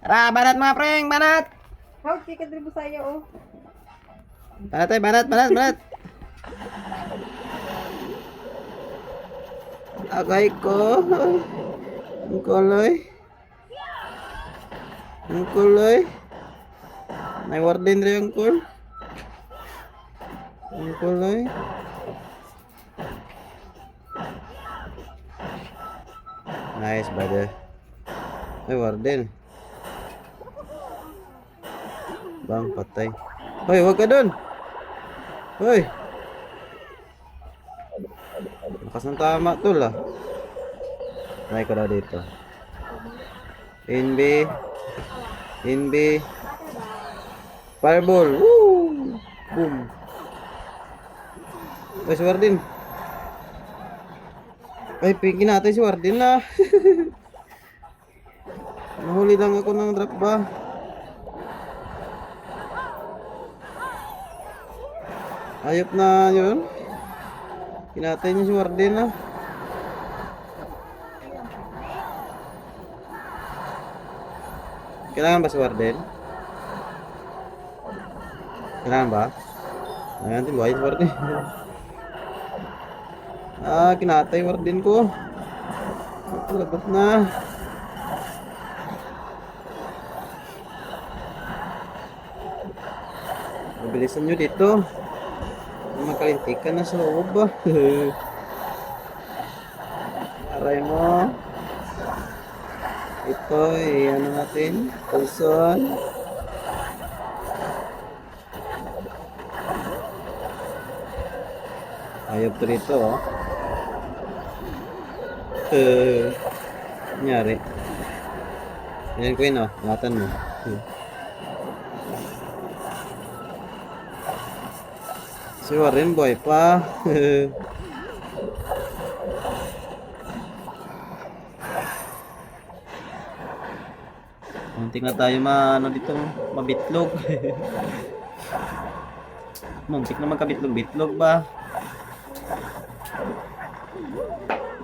Tara, banat mga preng, banat. Hawag, kika dribo sa'yo, oh. Banat tayo, banat, banat, banat. Agay ko. Ang kuloy. Ang kuloy. May warden rin ang kul. Ang kuloy. Nice, brother. Ay, warden. Bang, patay. Hoy, wag ka dun. Hoy. Lakas ng tama to lah. Try ko daw dito. Inbi. Inbi. Fireball. Woo! Boom. Ay, si Warden. Ay, pingin natin si Warden na. Nahuli lang ako ng drop ba? Ayop na yun. Kinatay niya si Warden na. Kailangan ba si Warden? Kailangan ba? Ayan, buhay si Warden. Kinatay Warden ko. Labas na. Mabilisan nyo dito. Makalintikan na sa loob ba? Aray mo. Ito, ano natin? Pulson. Ayop to dito, oh. Nangyari. Yan, Queen, oh. Ingatan mo. Si Warren boy pa. Muntik na tayo dito, mabitlog. Muntik na magkabitlog-bitlog ba?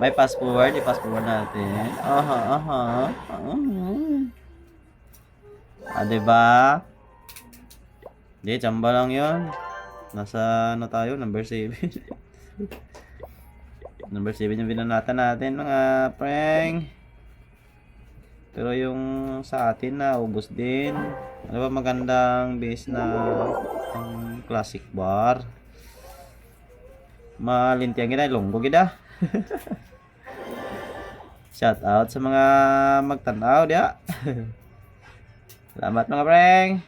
May fast forward, i-fast forward natin. Diba? Hindi, tsamba lang yun. Nasa tayo? Number 7. Number 7 yung binanatan natin mga preng. Pero yung sa atin na ubos din. Ano ba magandang base na ang classic bar. Malintiang gina, longgo gina. Shout out sa mga magtanaw dia. Salamat mga preng.